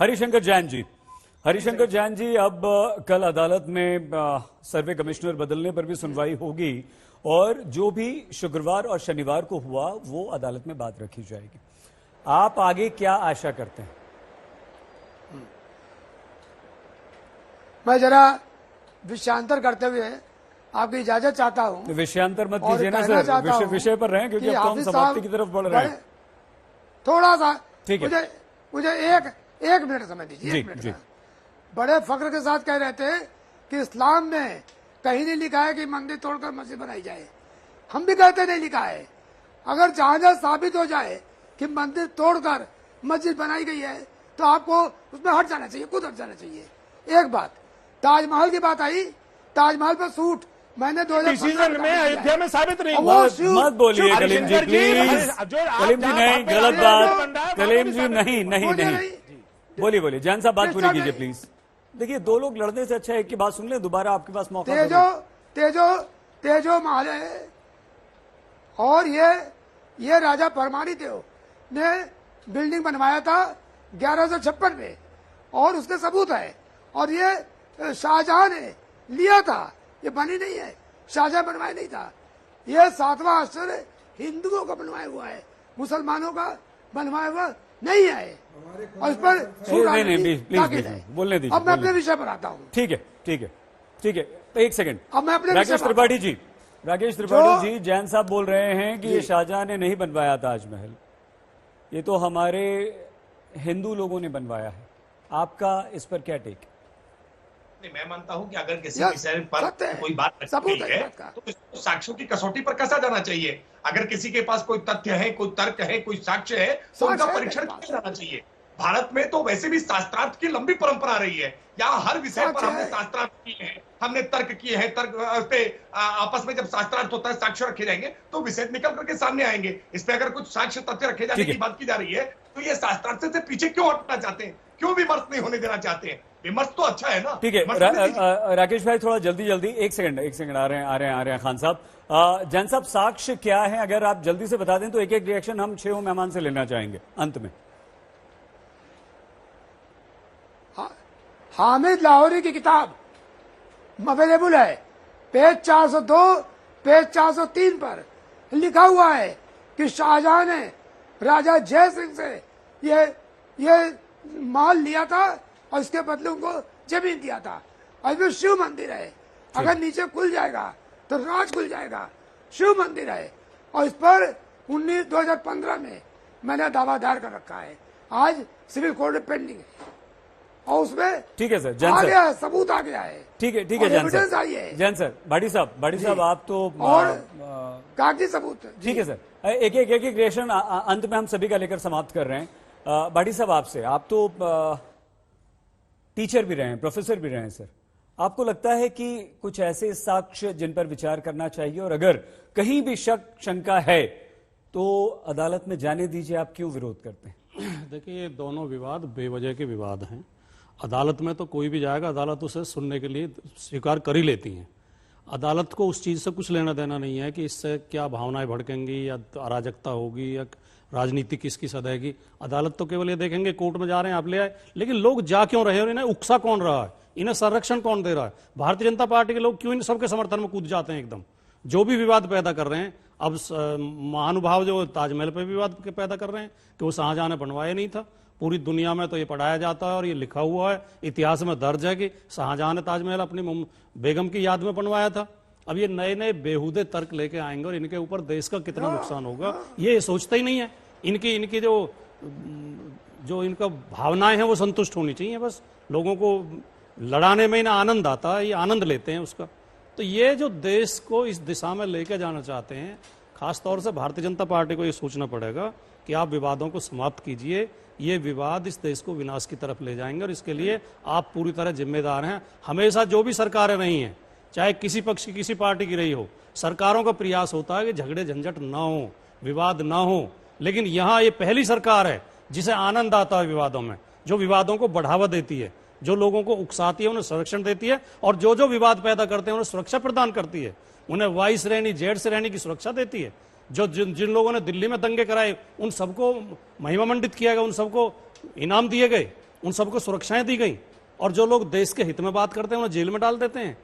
हरिशंकर जैन जी, हरिशंकर जैन जी, अब कल अदालत में सर्वे कमिश्नर बदलने पर भी सुनवाई होगी और जो भी शुक्रवार और शनिवार को हुआ वो अदालत में बात रखी जाएगी। आप आगे क्या आशा करते हैं? मैं जरा विषयांतर करते हुए आपकी इजाजत चाहता हूं। विषयांतर मत कीजिए ना सर, विषय पर रहें क्योंकि अब तो हम समाप्ति की तरफ बढ़ रहे हैं। थोड़ा सा ठीक है, मुझे एक मिनट समय दीजिए। जी, एक मिनट जी। बड़े फख्र के साथ कह रहे थे कि इस्लाम में कहीं नहीं लिखा है कि मंदिर तोड़कर मस्जिद बनाई जाए। हम भी कहते नहीं लिखा है। अगर जहां साबित हो जाए कि मंदिर तोड़कर मस्जिद बनाई गई है तो आपको उसमें हट जाना चाहिए, खुद हट जाना चाहिए। एक बात, ताजमहल की बात आई, ताजमहल पर सूट मैंने 2015 में अयोध्या में साबित नहीं हुआ। मत बोलिए कलीम जी, प्लीज। कलीम जी नहीं, गलत बात। कलीम जी नहीं नहीं नहीं, बोलिए बोलिए। जैन साहब बात पूरी कीजिए प्लीज। देखिए, दो लोग लड़ने से अच्छा है कि बात सुन ले, दोबारा आपके पास मौका। तेजो महल है और ये राजा परमानी देव ने बिल्डिंग बनवाया था 1156 में और उसके सबूत है। और ये शाहजहां ने लिया था, ये बनी नहीं है, शाहजहां बनवाया नहीं था। ये 7वां आश्चर्य हिंदुओं का बनवाया हुआ है, मुसलमानों का बनवाया हुआ नहीं है। और इस पर प्लीज बोलने दीजिए। अब मैं अपने विषय पर आता हूँ। ठीक है ठीक है ठीक है, तो एक सेकंड। अब मैं अपने राकेश त्रिपाठी जी, जैन साहब बोल रहे हैं कि ये शाहजहां ने नहीं बनवाया ताजमहल, ये तो हमारे हिंदू लोगों ने बनवाया है। आपका इस पर क्या टेक? नहीं, मैं मानता हूं कि अगर किसी विषय पर कोई बात रखी है तो साक्ष्यों की कसौटी पर कसा जाना चाहिए। अगर किसी के पास कोई तथ्य है, कोई तर्क है, कोई साक्ष्य है तो उनका परीक्षण किया जाना चाहिए। भारत में तो वैसे भी शास्त्रार्थ की लंबी परंपरा रही है। यहाँ हर विषय पर हमने शास्त्रार्थ किए हैं, हमने तर्क किए हैं। तर्क पे आपस में जब शास्त्रार्थ होता है, साक्ष्य रखे जाएंगे तो विषय निकल करके सामने आएंगे। इस पे अगर कुछ साक्ष्य तथ्य रखे जाने की बात की जा रही है तो ये शास्त्रार्थ से पीछे क्यों हटना चाहते हैं? क्यों विमर्श नहीं होने देना चाहते हैं? विमर्श तो अच्छा है ना। ठीक है राकेश भाई, थोड़ा जल्दी एक सेकंड आ रहे हैं खान साहब। जैन साहब, साक्ष्य क्या है? अगर आप जल्दी से बता दें तो एक रिएक्शन हम 6 मेहमान से लेना चाहेंगे अंत में। हामिद लाहौरी की किताब अवेलेबल है, पेज 402, पेज 403 पर लिखा हुआ है कि शाहजहां ने राजा जय सिंह से ये माल लिया था और इसके बदले उनको जमीन दिया था। अभी शिव मंदिर है, अगर नीचे खुल जाएगा तो राज खुल जाएगा। शिव मंदिर है और इस पर 2015 में मैंने दावा दायर कर रखा है। आज सिविल कोर्ट में पेंडिंग है और उसमें ठीक है सर, आ गया है, सबूत आ गया है। ठीक है जैन सर, भाटी साहब आप तो और कागजी सबूत। ठीक है सर, एक रिएक्शन अंत में हम सभी का लेकर समाप्त कर रहे हैं। भाटी साहब, आपसे, आप तो टीचर भी रहे हैं, प्रोफेसर भी रहे हैं सर, आपको लगता है कि कुछ ऐसे साक्ष्य जिन पर विचार करना चाहिए और अगर कहीं भी शंका है तो अदालत में जाने दीजिए, आप क्यों विरोध करते हैं? देखिए, ये दोनों विवाद बेवजह के विवाद हैं। अदालत में तो कोई भी जाएगा, अदालत उसे सुनने के लिए स्वीकार कर ही लेती है। अदालत को उस चीज़ से कुछ लेना देना नहीं है कि इससे क्या भावनाएं भड़केंगी या अराजकता होगी या राजनीति किसकी सदैगी। अदालत तो केवल ये देखेंगे कोर्ट में जा रहे हैं, आप ले आए, लेकिन लोग जा क्यों रहे और इन्हें उकसा कौन रहा है, इन्हें संरक्षण कौन दे रहा है। भारतीय जनता पार्टी के लोग क्यों इन सबके समर्थन में कूद जाते हैं एकदम, जो भी विवाद पैदा कर रहे हैं। अब महानुभाव जो ताजमहल पर विवाद पैदा कर रहे हैं कि वो शाहजहां ने बनवाया नहीं था। पूरी दुनिया में तो ये पढ़ाया जाता है और ये लिखा हुआ है, इतिहास में दर्ज है कि शाहजहां ने ताजमहल अपनी बेगम की याद में बनवाया था। अब ये नए नए बेहुदे तर्क लेके आएंगे और इनके ऊपर देश का कितना नुकसान होगा ये सोचते ही नहीं है। इनकी जो इनका भावनाएं हैं वो संतुष्ट होनी चाहिए। बस लोगों को लड़ाने में इन्हें आनंद आता है, ये आनंद लेते हैं उसका। तो ये जो देश को इस दिशा में लेके जाना चाहते हैं, खासतौर से भारतीय जनता पार्टी को ये सोचना पड़ेगा कि आप विवादों को समाप्त कीजिए। ये विवाद इस देश को विनाश की तरफ ले जाएंगे और इसके लिए आप पूरी तरह जिम्मेदार हैं। हमेशा जो भी सरकारें रही हैं, चाहे किसी पक्ष की किसी पार्टी की रही हो, सरकारों का प्रयास होता है कि झगड़े झंझट ना हो, विवाद ना हो। लेकिन यहाँ ये पहली सरकार है जिसे आनंद आता है विवादों में, जो विवादों को बढ़ावा देती है, जो लोगों को उकसाती है, उन्हें संरक्षण देती है और जो विवाद पैदा करते हैं उन्हें सुरक्षा प्रदान करती है। उन्हें वाई श्रेणी, जेड श्रेणी की सुरक्षा देती है। जो जिन लोगों ने दिल्ली में दंगे कराए उन सबको महिमा मंडित किया गया, उन सबको इनाम दिए गए। उन सबको सुरक्षाएं दी गई, और जो लोग देश के हित में बात करते हैं उन्हें जेल में डाल देते हैं,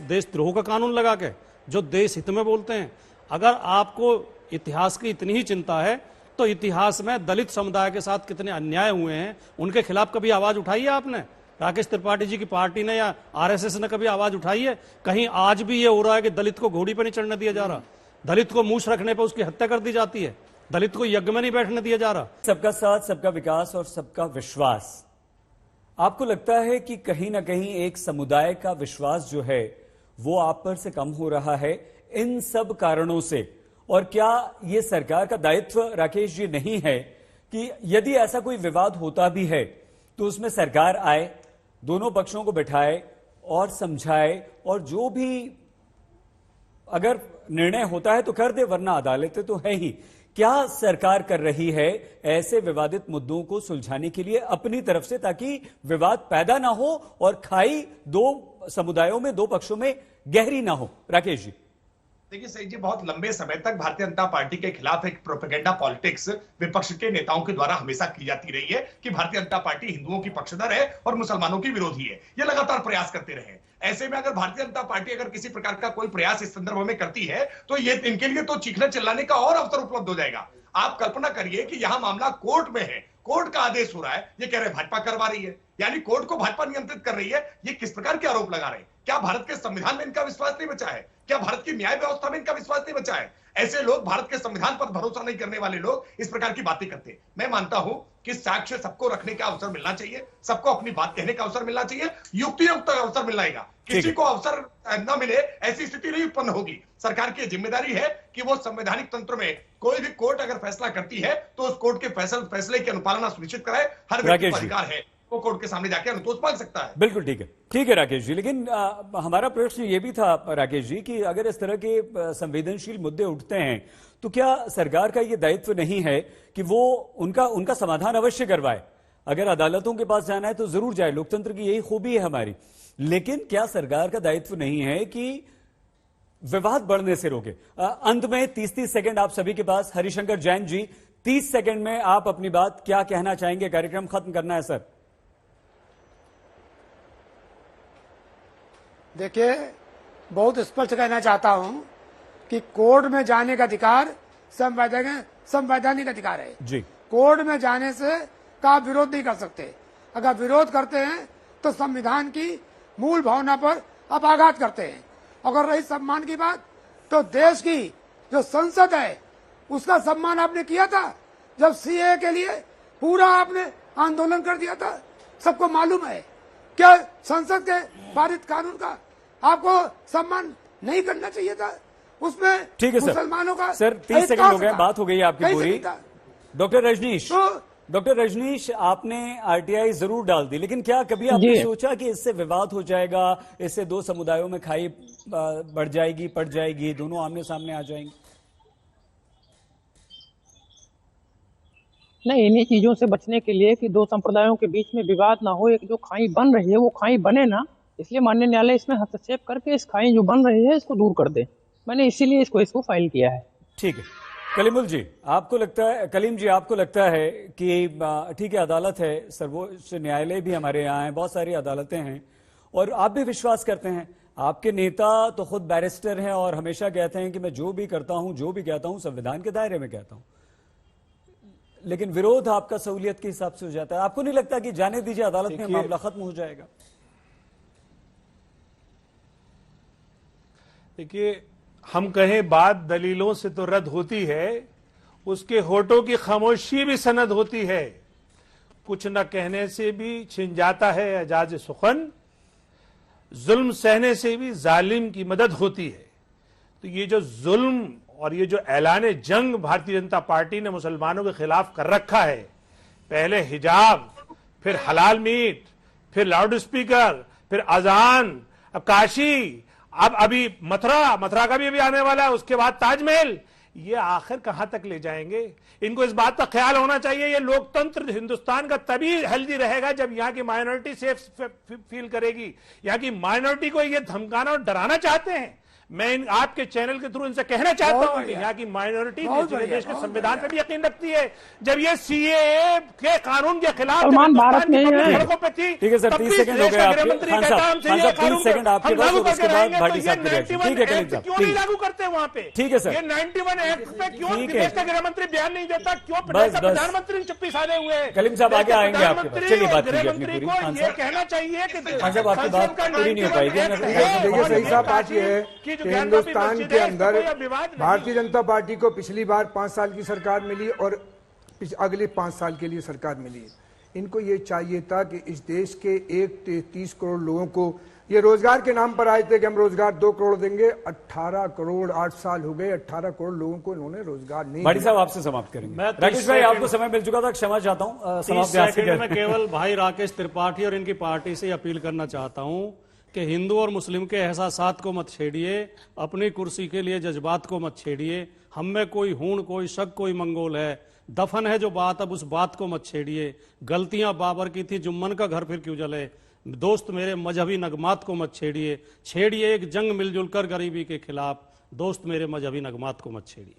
देशद्रोह का कानून लगा के, जो देश हित में बोलते हैं। अगर आपको इतिहास की इतनी ही चिंता है तो इतिहास में दलित समुदाय के साथ कितने अन्याय हुए हैं उनके खिलाफ कभी आवाज उठाई है आपने? राकेश त्रिपाठी जी की पार्टी ने या आरएसएस ने कभी आवाज उठाई है? कहीं आज भी ये हो रहा है कि दलित को घोड़ी पर नहीं चढ़ने दिया जा रहा, दलित को मूछ रखने पर उसकी हत्या कर दी जाती है, दलित को यज्ञ में नहीं बैठने दिया जा रहा। सबका साथ, सबका विकास और सबका विश्वास, आपको लगता है कि कहीं ना कहीं एक समुदाय का विश्वास जो है वो आप पर से कम हो रहा है इन सब कारणों से? और क्या ये सरकार का दायित्व, राकेश जी, नहीं है कि यदि ऐसा कोई विवाद होता भी है तो उसमें सरकार आए, दोनों पक्षों को बिठाए और समझाए, और जो भी अगर निर्णय होता है तो कर दे, वरना अदालतें तो है ही। क्या सरकार कर रही है ऐसे विवादित मुद्दों को सुलझाने के लिए अपनी तरफ से, ताकि विवाद पैदा ना हो और खाई दो समुदायों में, दो पक्षों में गहरी ना हो? राकेश जी। देखिए सही जी, बहुत लंबे समय तक भारतीय जनता पार्टी के खिलाफ एक प्रोपेगेंडा पॉलिटिक्स विपक्ष के नेताओं के द्वारा हमेशा की जाती रही है कि भारतीय जनता पार्टी हिंदुओं की पक्षधर है और मुसलमानों की विरोधी है। ये लगातार प्रयास करते रहे। ऐसे में अगर भारतीय जनता पार्टी अगर किसी प्रकार का कोई प्रयास इस संदर्भ में करती है तो ये इनके लिए तो चीखने चिल्लाने का और अवसर उपलब्ध हो जाएगा। आप कल्पना करिए कि यहां मामला कोर्ट में है, कोर्ट का आदेश हो रहा है, ये कह रहे भाजपा करवा रही है, यानी कोर्ट को भाजपा नियंत्रित कर रही है। ये किस प्रकार के आरोप लगा रहे हैं? क्या भारत के संविधान में इनका विश्वास नहीं बचा है? क्या भारत की न्याय व्यवस्था में इनका विश्वास नहीं बचा है? ऐसे लोग, भारत के संविधान पर भरोसा नहीं करने वाले लोग इस प्रकार की बातें करते हैं। मैं मानता हूं कि साक्ष्य सबको रखने का अवसर मिलना चाहिए, सबको अपनी बात कहने का अवसर मिलना चाहिए, युक्तियुक्त अवसर मिलना। किसी को अवसर न मिले ऐसी स्थिति नहीं उत्पन्न होगी। सरकार की जिम्मेदारी है कि वो संवैधानिक तंत्र में कोई भी कोर्ट अगर फैसला करती है तो उस कोर्ट के फैसले की अनुपालना सुनिश्चित कराए। हर व्यक्ति को अधिकार है वो कोर्ट के सामने जाके अनुतोष मांग सकता है। बिल्कुल ठीक है राकेश जी। लेकिन हमारा प्रश्न ये भी था राकेश जी कि अगर इस तरह के संवेदनशील मुद्दे उठते हैं तो क्या सरकार का ये दायित्व नहीं है कि वो उनका समाधान अवश्य करवाए? अगर अदालतों के पास जाना है तो जरूर जाए, लोकतंत्र की यही खूबी है हमारी। लेकिन क्या सरकार का दायित्व नहीं है कि विवाद बढ़ने से रोके? अंत में 30-30 सेकंड आप सभी के पास। हरिशंकर जैन जी, 30 सेकंड में आप अपनी बात क्या कहना चाहेंगे? कार्यक्रम खत्म करना है सर। देखिए, बहुत स्पष्ट कहना चाहता हूं कि कोर्ट में जाने का अधिकार संवैधानिक अधिकार है जी। कोर्ट में जाने से का आप विरोध नहीं कर सकते। अगर विरोध करते हैं तो संविधान की मूल भावना पर आप आघात करते हैं। अगर रही सम्मान की बात, तो देश की जो संसद है उसका सम्मान आपने किया था जब सीए के लिए पूरा आपने आंदोलन कर दिया था। सबको मालूम है। क्या संसद के पारित कानून का आपको सम्मान नहीं करना चाहिए था? उसमें ठीक है मुसलमानों का सर 30 सेकंड हो गए, बात हो गई आपकी पूरी। डॉक्टर रजनीश, आपने आरटीआई जरूर डाल दी, लेकिन क्या कभी आपने सोचा कि इससे विवाद हो जाएगा, इससे दो समुदायों में खाई बढ़ जाएगी, पड़ जाएगी, दोनों आमने सामने आ जाएंगे? नहीं, इन्हीं चीजों से बचने के लिए कि दो संप्रदायों के बीच में विवाद ना हो, एक जो खाई बन रही है वो खाई बने ना, इसलिए माननीय न्यायालय इसमें हस्तक्षेप करके इस खाई जो बन रही है इसको दूर कर दे। मैंने इसीलिए इसको फाइल किया है। ठीक है। कलीम जी, आपको लगता है कि ठीक है, अदालत है, सर्वोच्च न्यायालय भी हमारे यहाँ है, बहुत सारी अदालतें हैं, और आप भी विश्वास करते हैं। आपके नेता तो खुद बैरिस्टर हैं और हमेशा कहते हैं कि मैं जो भी करता हूं, जो भी कहता हूं, संविधान के दायरे में कहता हूं। लेकिन विरोध आपका सहूलियत के हिसाब से हो जाता है। आपको नहीं लगता कि जाने दीजिए, अदालत में मामला खत्म हो जाएगा? देखिए, हम कहें बात दलीलों से तो रद्द होती है, उसके होठों की खामोशी भी सनद होती है। कुछ न कहने से भी छिन जाता है एजाज सुखन, जुल्म सहने से भी जालिम की मदद होती है। तो ये जो जुल्म और ये जो ऐलान जंग भारतीय जनता पार्टी ने मुसलमानों के खिलाफ कर रखा है, पहले हिजाब, फिर हलाल मीट, फिर लाउड स्पीकर, फिर अजान, अब काशी, अब अभी मथुरा का भी अभी आने वाला है, उसके बाद ताजमहल, ये आखिर कहां तक ले जाएंगे? इनको इस बात का ख्याल होना चाहिए, ये लोकतंत्र हिंदुस्तान का तभी हेल्दी रहेगा जब यहाँ की माइनॉरिटी सेफ फील करेगी। यहाँ की माइनॉरिटी को ये धमकाना और डराना चाहते हैं, मैं आपके चैनल के थ्रू इनसे कहना चाहता बहुत हूं कि बढ़िया। यहाँ की माइनॉरिटी बहुत बढ़िया, देश के बहुत संविधान पे बढ़िया। भी यकीन रखती है। जब ये सीएए के कानून के खिलाफ सलमान जब भारत में हिंदुस्तान की है। पब्लिक सड़कों पे थी, ठीक है सर, तब 30 भी सेकंड हो देश गए का आपके। गृहमंत्री खान कहता साहब, हमसे खान ये साहब, 30 कानून सेकंड आपके हम पास, लागू और उसके करके बाद रहेंगे, भाटी तो साहब की ये रिएक्शन। 91 ठीक है कलीम एक्ट साहब, क्यों नहीं प्लीज। लागू करते वहां पे? ठीक है सर। ये 91 एक्ट पे क्यों ठीक है। देश का गृहमंत्री बयान नहीं देता? क्यों बस, बस। प्रधानमंत्री चुप्पी साधे हुए हैं? कलीम साहब, आगे देश के आएंगे आपके पास। प्रधानमंत्री चलिए, और बात कीजिए अपनी गृहमंत्री पूरी। को खान ये साहब। कहना चाहिए कि खान साहब, आपकी बात संसद का पूरी नहीं हो 91 पाएगी। एक्ट देखिए, है, देखिए और सही साहब ये बात यह है कि जो कि ज्ञानवापी हिंदुस्तान मस्जिद के है, इसमें अंदर कोई विवाद नहीं। भारतीय जनता पार्टी को पिछली बार 5 साल की सरकार मिली और अगले 5 साल के लिए सरकार मिली। इनको ये चाहिए था कि इस देश के 30 करोड़ लोगों को, ये रोजगार के नाम पर आए थे कि हम रोजगार 2 करोड़ देंगे, 18 करोड़ 8 साल हो गए, 18 करोड़ लोगों को इन्होंने रोजगार नहीं भाटी दिया। साहब, आपसे समाप्त करेंगे। मैं 30 राकेश भाई, सेकंड- आपको समय मिल चुका था, क्षमा चाहता हूँ। 30 समाप्त यहाँ से सेकंड में करें। केवल भाई राकेश त्रिपाठी और इनकी पार्टी से अपील करना चाहता हूं कि हिंदू और मुस्लिम के एहसासात को मत छेड़िए, अपनी कुर्सी के लिए जज्बात को मत छेड़िए। हम में कोई हूण, कोई शक, कोई मंगोल है, दफन है जो बात, अब उस बात को मत छेड़िए। गलतियां बाबर की थी, जुम्मन का घर फिर क्यों जले। दोस्त मेरे मजहबी नगमात को मत छेड़िए, छेड़िए एक जंग मिलजुल कर गरीबी के खिलाफ। दोस्त मेरे मजहबी नगमात को मत छेड़िए।